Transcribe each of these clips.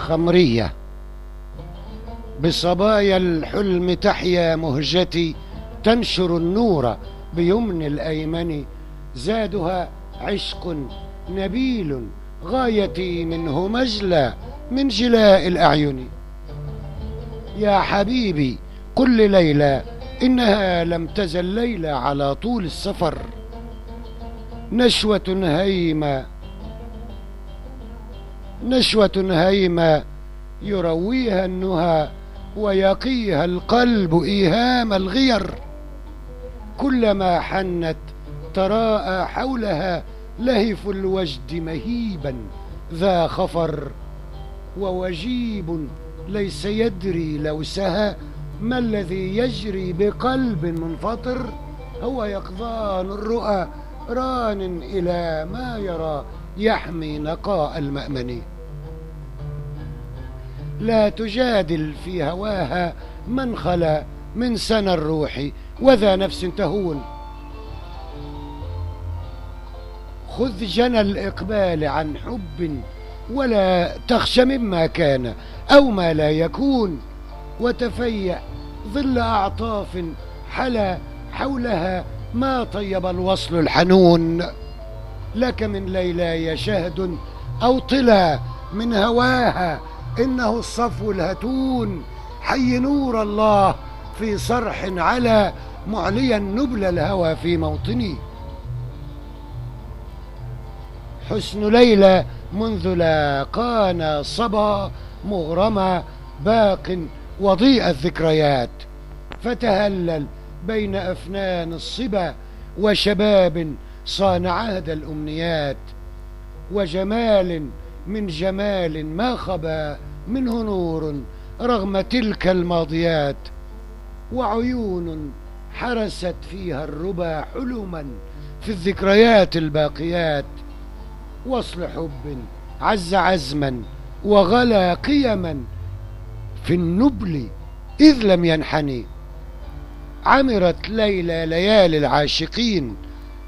خمرية. بصبايا الحلم تحيا مهجتي، تنشر النور بيمن الأيمن. زادها عشق نبيل، غايتي منه مجلى من جلاء الأعين. يا حبيبي كل ليلة إنها لم تزل ليلة على طول السفر. نشوة هيمة يرويها النهى ويقيها القلب إيهام الغير. كلما حنت تراءى حولها لهف الوجد مهيبا ذا خفر. ووجيب ليس يدري لو سهى ما الذي يجري بقلب منفطر. هو يقظان الرؤى ران إلى ما يرى يحمي نقاء المأمن. لا تجادل في هواها من خلا من سنى الروح وذا نفس تهون. خذ جنى الإقبال عن حب ولا تخش مما كان أو ما لا يكون. وتفيأ ظل أعطاف حلا حولها ما طيب الوصل الحنون. لك من ليلاي شهد أو طلا من هواها إنه الصفو الهتون. حي نور الله في صرح على معليا نبل الهوى في موطني. حسن ليلى منذ لاقانا صبا مغرما باق وضيء الذكريات. فتهلل بين أفنان الصبا وشباب صان عهد الأمنيات. وجمال من جمال ما خبا منه نور رغم تلك الماضيات. وعيون حرست فيها الربا حلما في الذكريات الباقيات. وصل حب عز عزما وغلا قيما في النبل إذ لم ينحني. عمرت ليلى ليالي العاشقين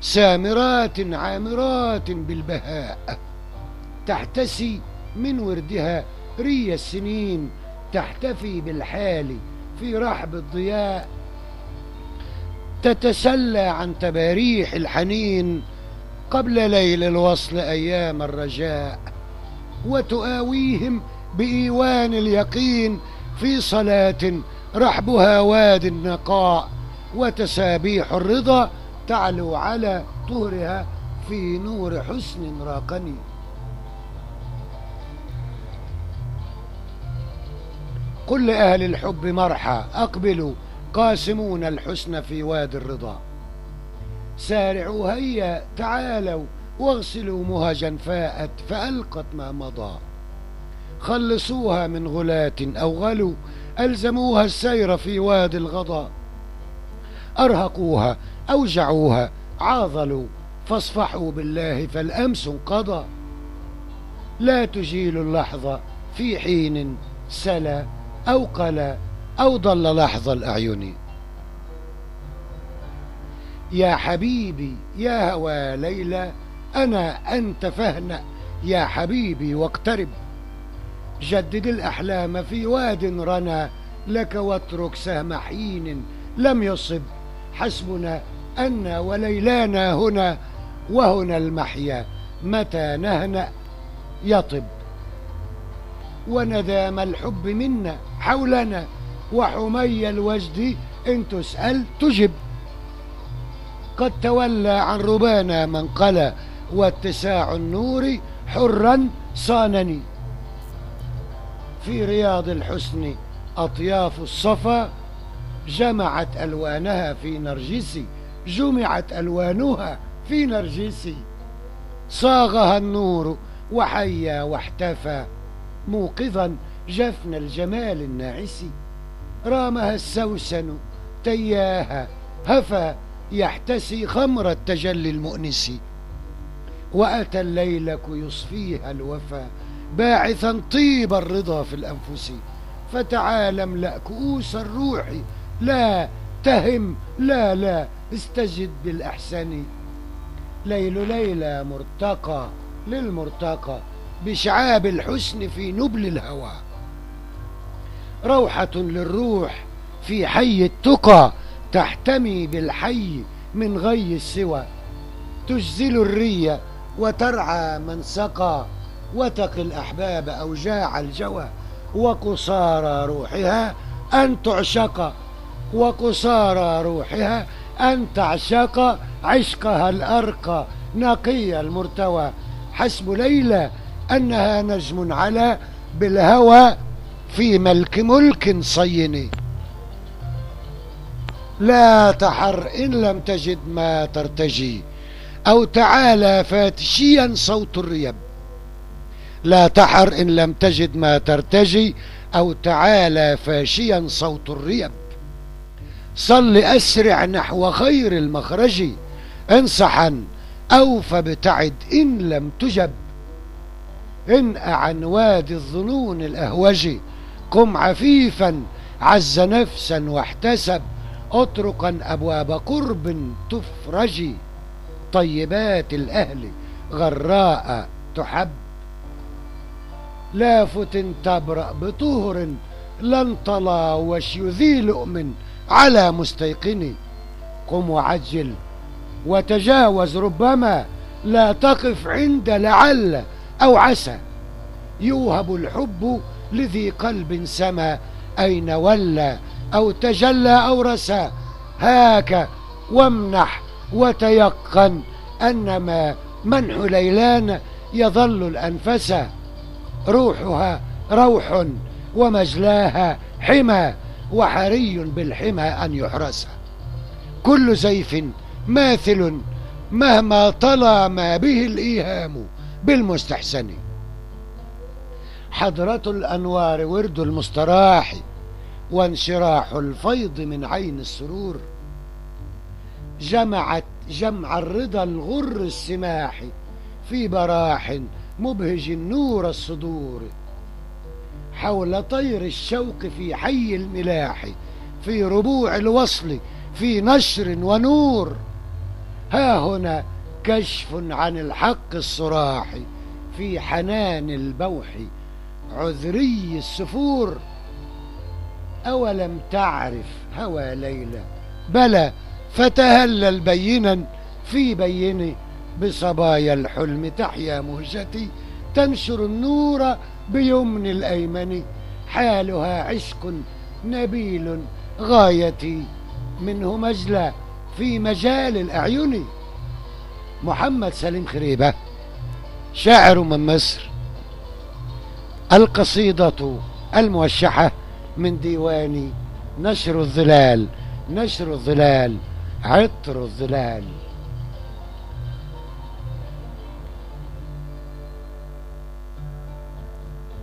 سامرات عامرات بالبهاء. تحتسي من وردها ري السنين، تحتفي بالحال في رحب الضياء. تتسلى عن تباريح الحنين قبل ليل الوصل أيام الرجاء. وتآويهم بإيوان اليقين في صلاة رحبها وادي النقاء. وتسابيح الرضا تعلو على طهرها في نور حسن راقني. قل لأهل الحب مرحى أقبلوا قاسمون الحسن في وادي الرضا. سارعوا هيا تعالوا واغسلوا مهجا فاءت فألقت ما مضى. خلصوها من غلاة أو غلوا ألزموها السير في وادي الغضا. أرهقوها أوجعوها عاضلوا فاصفحوا بالله فالأمس انقضى. لا تجيل اللحظة في حين سلا أو قلا أو ضل لحظ الأعين. يا حبيبي يا هوى ليلى أنا أنت فهنأ يا حبيبي واقترب. جدد الأحلام في واد رنا لك واترك سهم حين لم يصب. حسبنا أن وليلانا هنا وهنا المحيا متى نهنأ يطب. وندام الحب منا حولنا وحمي الوجد إن تسأل تجب. قد تولى عن ربانا من قلى واتساع النور حرا صانني. في رياض الحسن أطياف الصفا جمعت ألوانها في نرجسي. جمعت ألوانها في نرجسي. صاغها النور وحيا واحتفى موقظا جفن الجمال الناعسي. رامها السوسن تياها هفى يحتسي خمر التجلي المؤنس. وأتى الليلك يصفيها الوفا باعثا طيب الرضا في الأنفس. فتعالى املأ كؤوس الروح لا تهم لا استجد بالأحسن. ليل ليلى مرتقى للمرتقى بشعاب الحسن في نبل الهوى، روحة للروح في حي التقى تحتمي بالحي من غي السوى، تجزل الري وترعى من سقى، وتقي الأحباب أوجاع الجوى، وقصارى روحها أن تعشق، وقصارى روحها أن تعشق عشقها الأرقى نقي المرتوى، حسب ليلى أنها نجم على بالهوى في ملك صين، لا تحر إن لم تجد ما ترتجي، أو تعالى فاتشيا صوت الريب، لا تحر إن لم تجد ما ترتجي، أو تعالى فاشيا صوت الريب، صل أسرع نحو خير المخرج، انصحا أو فابتعد إن لم تجب، انأ عن وادي الظنون الأهوج، قم عفيفا عز نفسا واحتسب، اطرقا أبواب قرب تفرجي، طيبات الأهل غراء تحب، لا فتن تبرأ بطهر لن طلاوش يذي لؤم على مستيقن، قم وعجل وتجاوز ربما لا تقف عند لعل أو عسى، يوهب الحب لذي قلب سما أين ولى أو تجلى أو رسى، هاك وامنح وتيقن أنما منح ليلان يظل الأنفس، روحها روح ومجلاها حمى، وحري بالحمى أن يحرس، كل زيف ماثل مهما طلى ما به الإيهام بالمستحسن، حضرة الأنوار ورد المستراح، وانشراح الفيض من عين السرور، جمعت جمع الرضا الغر السماح، في براح مبهج نور الصدور، حول طير الشوق في حي الملاح، في ربوع الوصل في نشر ونور، ها هنا كشف عن الحق الصراح، في حنان البوح عذري السفور، أولم تعرف هوى ليلى بلى، فتهلل بينا في بين، بصبايا الحلم تحيا مهجتي، تنشر النور بيمن الأيمن، حالها عشق نبيل غايتي، منه مجلى في مجال الأعين. محمد سليم خريبة، شاعر من مصر. القصيدة الموشحة من ديوان نشر الظلال، نشر الظلال عطر الظلال.